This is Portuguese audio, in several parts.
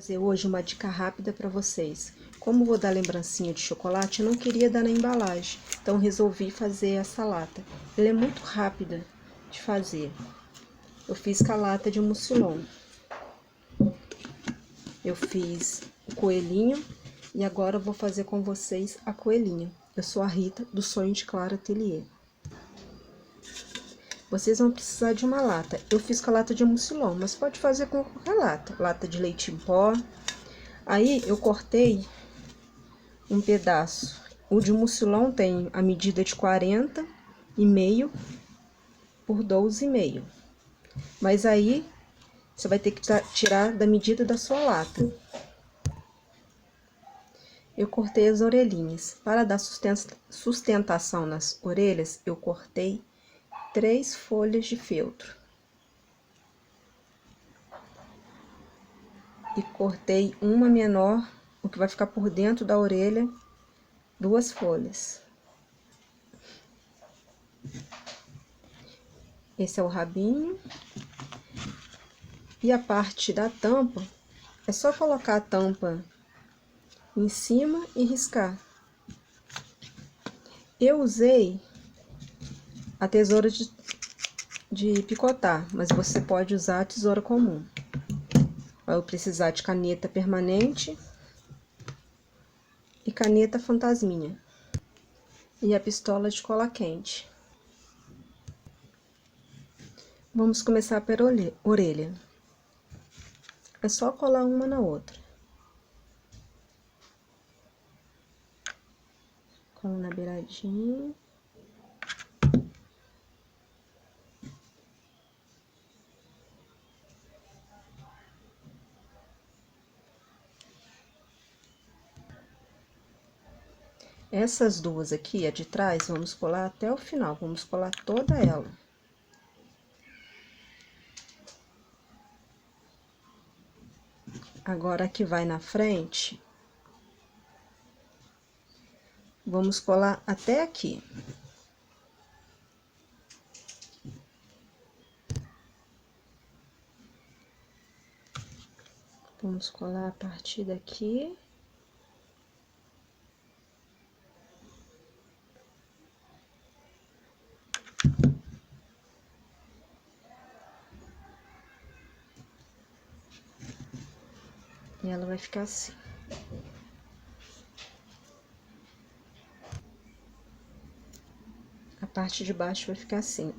Fazer hoje uma dica rápida para vocês. Como vou dar lembrancinha de chocolate, eu não queria dar na embalagem, então resolvi fazer essa lata. Ela é muito rápida de fazer. Eu fiz com a lata de mucilon. Eu fiz o coelhinho e agora eu vou fazer com vocês a coelhinha. Eu sou a Rita, do Sonho de Clara Atelier. Vocês vão precisar de uma lata. Eu fiz com a lata de mucilon, mas pode fazer com qualquer lata. Lata de leite em pó. Aí eu cortei um pedaço. O de mucilon tem a medida de 40,5 por 12,5. Mas aí você vai ter que tirar da medida da sua lata. Eu cortei as orelhinhas. Para dar sustentação nas orelhas, eu cortei 3 folhas de feltro. E cortei uma menor, o que vai ficar por dentro da orelha, 2 folhas. Esse é o rabinho. E a parte da tampa, é só colocar a tampa em cima e riscar. Eu usei a tesoura de picotar, mas você pode usar a tesoura comum. Vai precisar de caneta permanente e caneta fantasminha. E a pistola de cola quente. Vamos começar pela orelha. É só colar uma na outra. Cola na beiradinha. Essas duas aqui, a de trás, vamos colar até o final. Vamos colar toda ela. Agora, a que vai na frente, vamos colar até aqui. Vamos colar a partir daqui. E ela vai ficar assim. A parte de baixo vai ficar assim.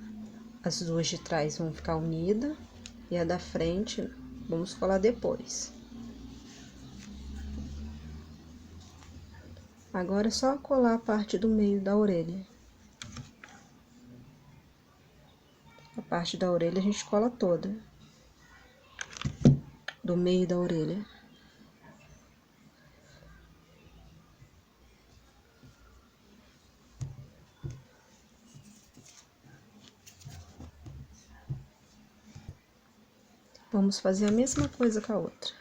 As duas de trás vão ficar unidas e a da frente vamos colar depois. Agora é só colar a parte do meio da orelha. A parte da orelha a gente cola toda. Do meio da orelha. Vamos fazer a mesma coisa com a outra.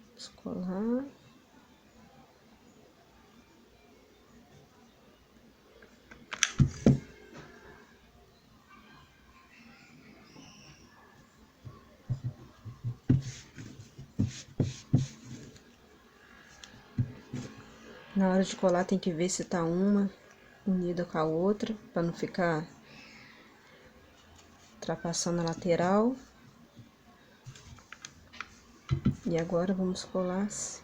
Vamos colar. Na hora de colar tem que ver se tá uma unida com a outra, para não ficar ultrapassando a lateral. E agora vamos colar assim.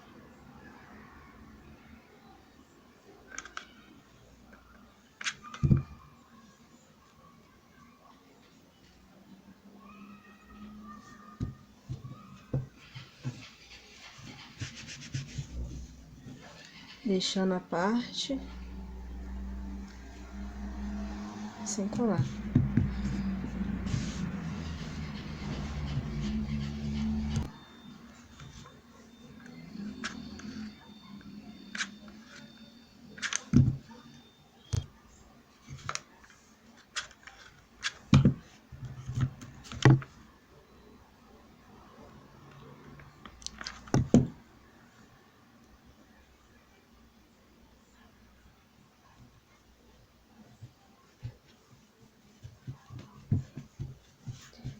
Deixando a parte sem colar.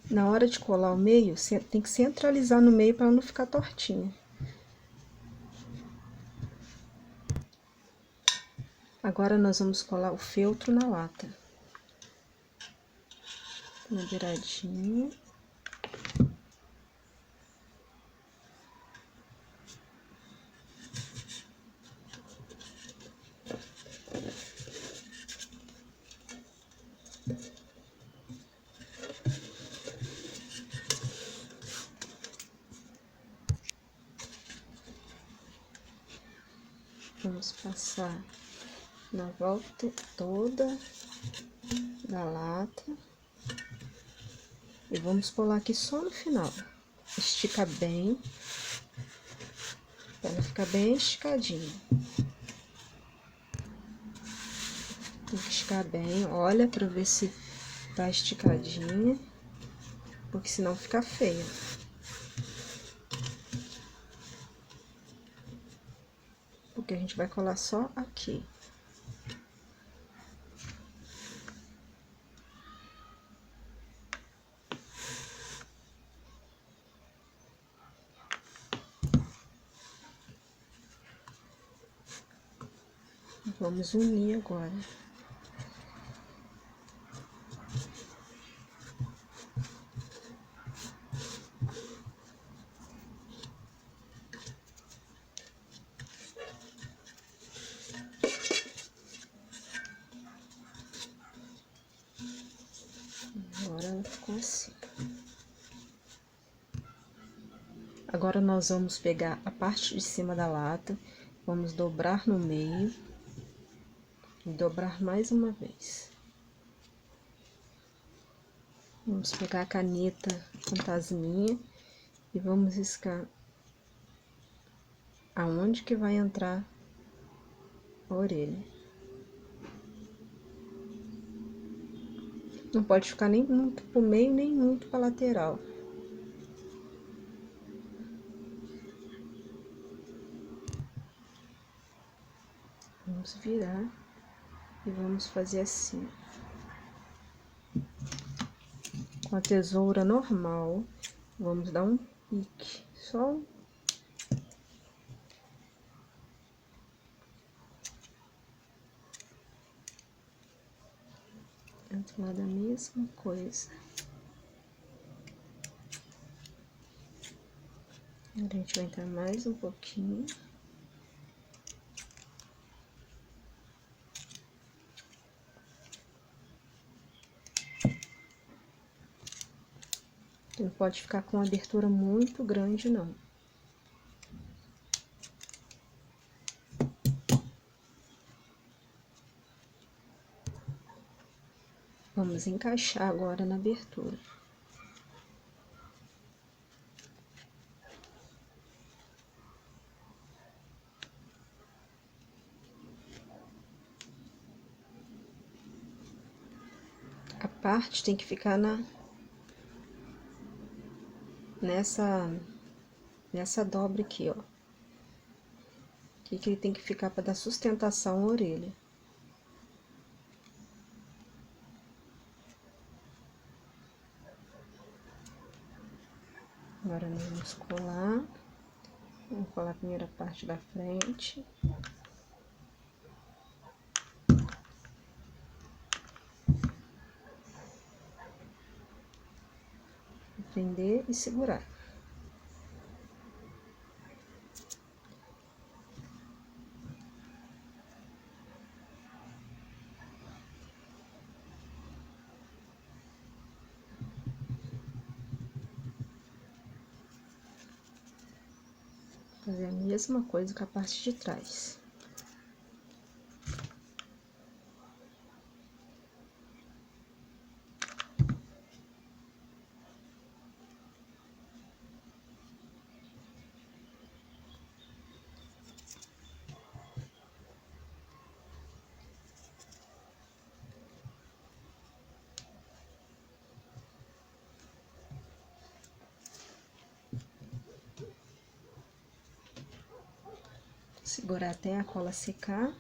Na hora de colar o meio, tem que centralizar no meio para não ficar tortinha. Agora nós vamos colar o feltro na lata. Uma viradinha. Vamos passar na volta toda da lata. E vamos colar aqui só no final. Estica bem, para ela ficar bem esticadinha. Tem que esticar bem, olha para ver se tá esticadinha, porque senão fica feia. Porque a gente vai colar só aqui. Vamos unir agora. Agora ela ficou assim. Agora nós vamos pegar a parte de cima da lata, vamos dobrar no meio e dobrar mais uma vez. Vamos pegar a caneta fantasminha e vamos riscar aonde que vai entrar a orelha. Não pode ficar nem muito pro meio, nem muito pra lateral. Vamos virar e vamos fazer assim. Com a tesoura normal, vamos dar um pique, só um. Outro lado a mesma coisa. A gente vai entrar mais um pouquinho. Não pode ficar com uma abertura muito grande, não. Vamos encaixar agora na abertura. A parte tem que ficar nessa dobra aqui, ó. Aqui que ele tem que ficar para dar sustentação à orelha. Agora nós vamos colar. Vamos colar a primeira parte da frente. Prender e segurar. Fazer a mesma coisa com a parte de trás. Segurar até a cola secar.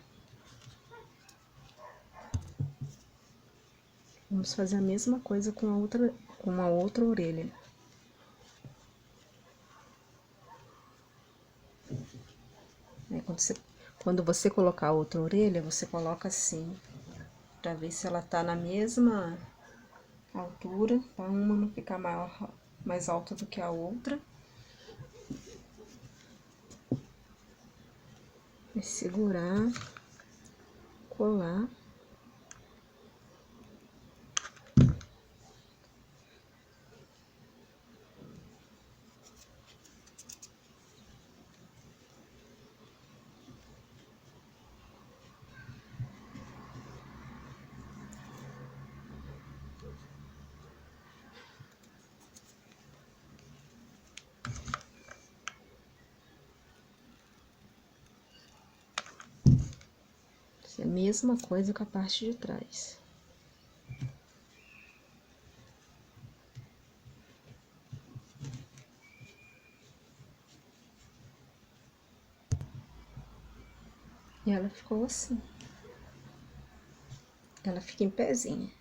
Vamos fazer a mesma coisa com a outra orelha. Aí, quando Quando você colocar a outra orelha, você coloca assim, pra ver se ela tá na mesma altura, pra uma não ficar mais alta do que a outra. E segurar, colar. É a mesma coisa com a parte de trás. E ela ficou assim. Ela fica em pezinha.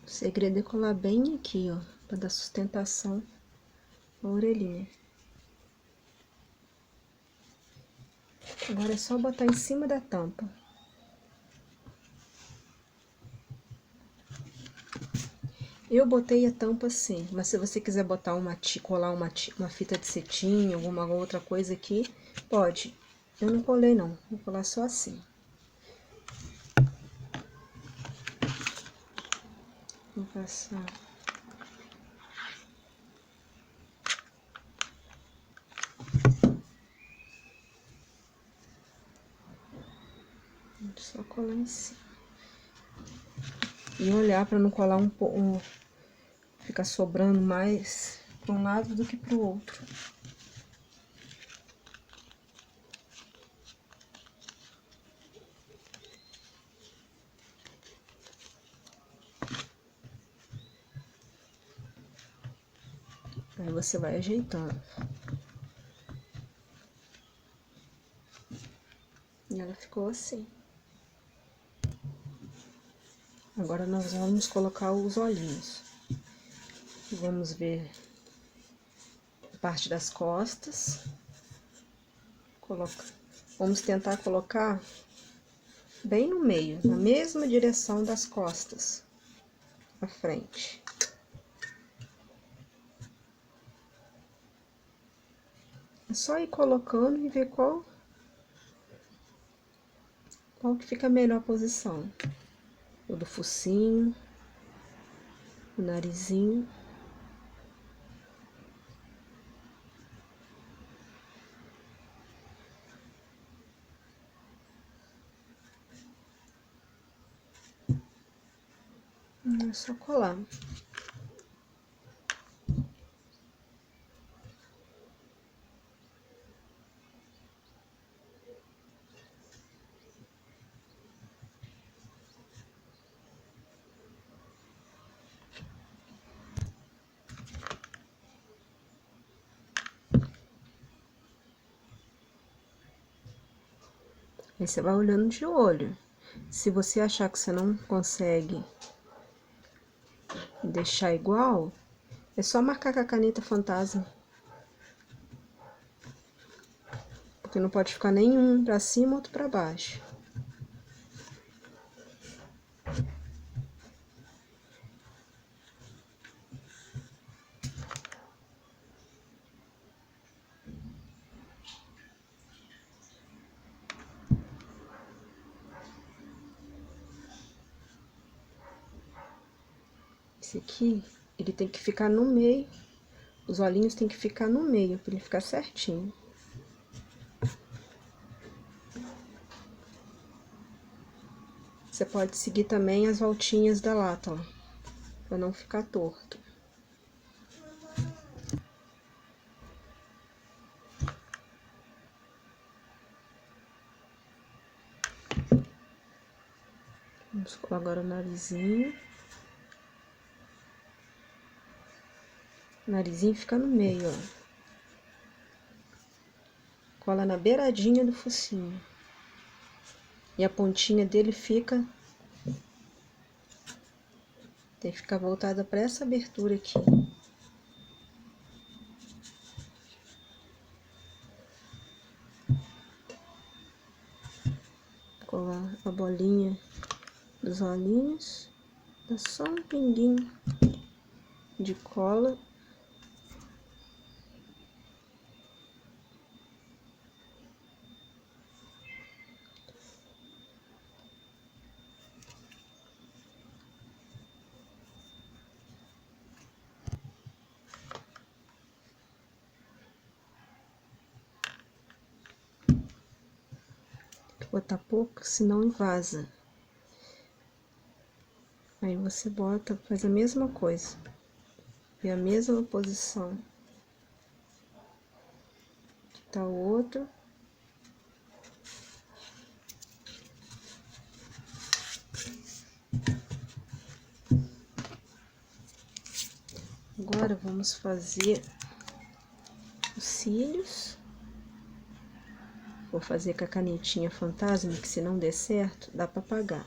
O segredo é colar bem aqui, ó, pra dar sustentação à orelhinha. Agora é só botar em cima da tampa. Eu botei a tampa assim, mas se você quiser botar colar uma fita de cetim, alguma outra coisa aqui, pode. Eu não colei não, vou colar só assim. Vou passar. Só colar em cima. E olhar para não colar ficar sobrando mais para um lado do que para o outro. Aí você vai ajeitando. E ela ficou assim. Agora nós vamos colocar os olhinhos. Vamos ver a parte das costas. Vamos tentar colocar bem no meio, na mesma direção das costas, à frente. É só ir colocando e ver qual que fica a melhor posição. O do focinho, o narizinho. É só colar. Aí você vai olhando de olho. Se você achar que você não consegue deixar igual, é só marcar com a caneta fantasma. Porque não pode ficar nenhum pra cima, outro pra baixo. Esse aqui, ele tem que ficar no meio. Os olhinhos tem que ficar no meio, pra ele ficar certinho. Você pode seguir também as voltinhas da lata, ó, pra não ficar torto. Vamos colar agora o narizinho. O narizinho fica no meio, ó. Cola na beiradinha do focinho. E a pontinha dele tem que ficar voltada para essa abertura aqui. colar a bolinha dos olhinhos. Dá só um pinguinho de cola. Botar pouco, senão invasa. Aí você bota, faz a mesma coisa. E a mesma posição. Aqui tá o outro. Agora vamos fazer os cílios. Vou fazer com a canetinha fantasma, que se não der certo, dá pra apagar.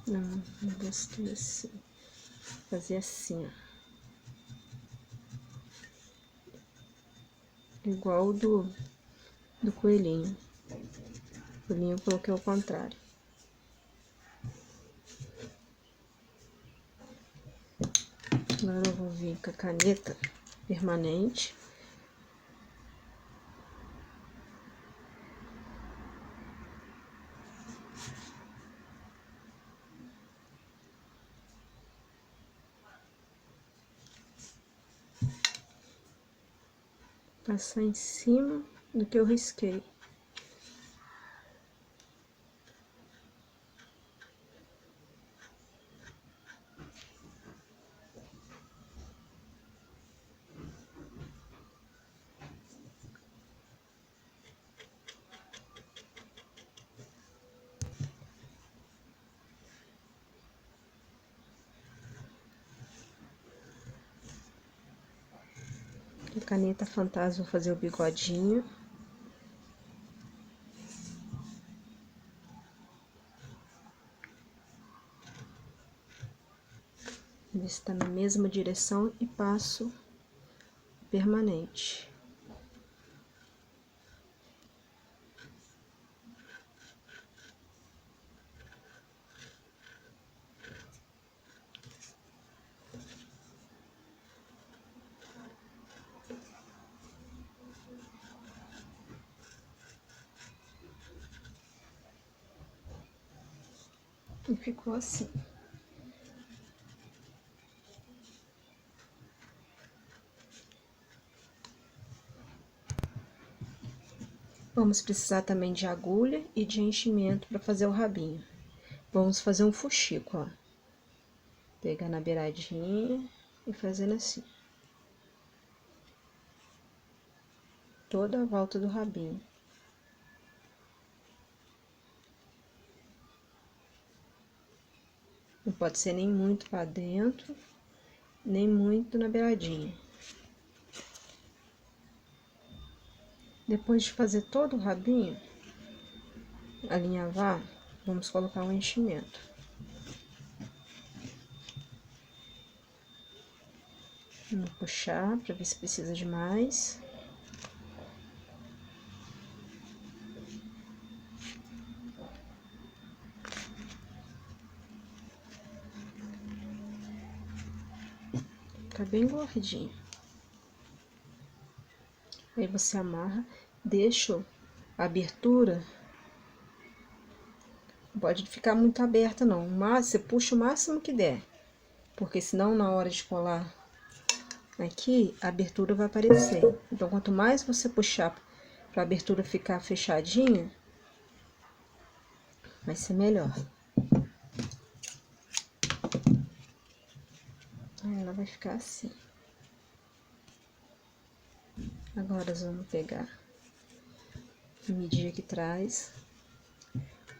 Não gostei assim. Vou fazer assim, ó. Igual do coelhinho. O coelhinho eu coloquei ao contrário. Agora eu vou vir com a caneta permanente. Passar em cima do que eu risquei. A caneta fantasma, vou fazer o bigodinho. Ver se tá na mesma direção e passo permanente. E ficou assim. Vamos precisar também de agulha e de enchimento para fazer o rabinho. Vamos fazer um fuxico, ó. Pegar na beiradinha e fazendo assim. Toda a volta do rabinho. Não pode ser nem muito para dentro, nem muito na beiradinha. Depois de fazer todo o rabinho, alinhavar, vamos colocar um enchimento. Vamos puxar para ver se precisa de mais. Fica bem gordinho. Aí você amarra, deixa a abertura, não pode ficar muito aberta não, mas você puxa o máximo que der, porque senão na hora de colar aqui, a abertura vai aparecer. Então, quanto mais você puxar para a abertura ficar fechadinha, vai ser melhor. Aí ela vai ficar assim. Agora, nós vamos pegar e medir aqui atrás.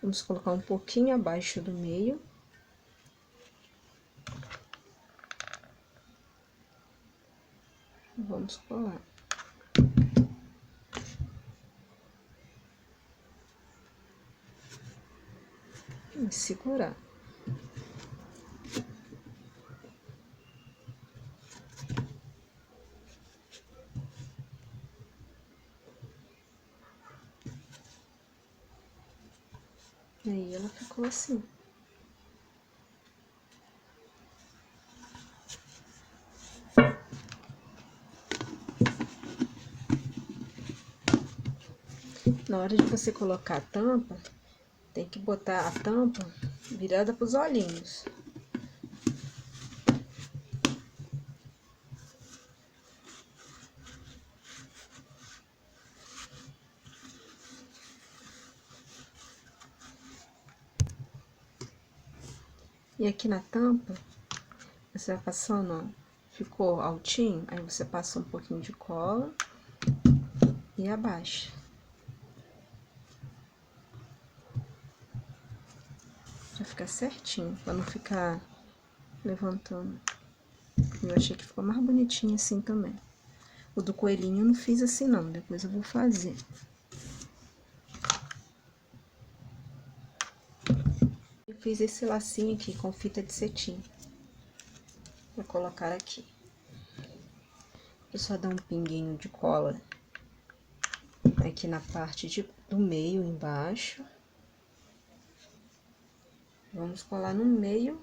Vamos colocar um pouquinho abaixo do meio. Vamos colar. e segurar. Aí ela ficou assim. Na hora de você colocar a tampa, tem que botar a tampa virada para os olhinhos. E aqui na tampa, você vai passando, ó, ficou altinho, aí você passa um pouquinho de cola e abaixa. Pra ficar certinho, pra não ficar levantando. Eu achei que ficou mais bonitinho assim também. O do coelhinho eu não fiz assim não, depois eu vou fazer. Eu fiz esse lacinho aqui com fita de cetim. Vou colocar aqui. Eu só dar um pinguinho de cola aqui na parte do meio, embaixo. Vamos colar no meio.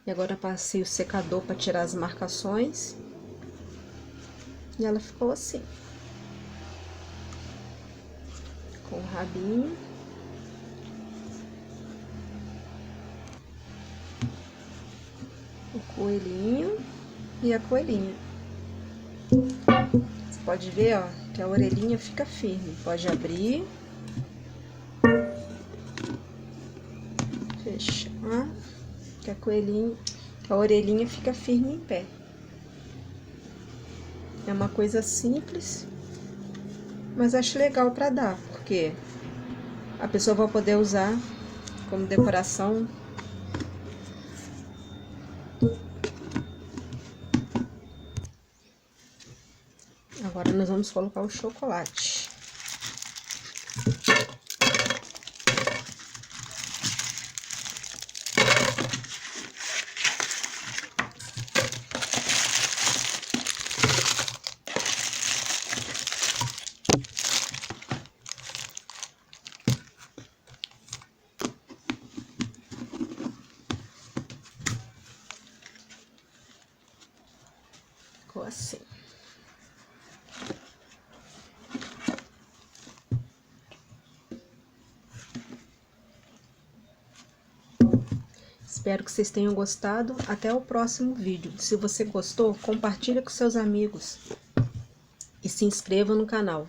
E agora passei o secador para tirar as marcações. E ela ficou assim. Com o rabinho. O coelhinho e a coelhinha. Você pode ver, ó, que a orelhinha fica firme. Pode abrir. Fechar. Que a orelhinha fica firme em pé. É uma coisa simples, mas acho legal pra dar, porque a pessoa vai poder usar como decoração. Agora nós vamos colocar o chocolate. Ficou assim. Espero que vocês tenham gostado. Até o próximo vídeo. Se você gostou, compartilha com seus amigos. E se inscreva no canal.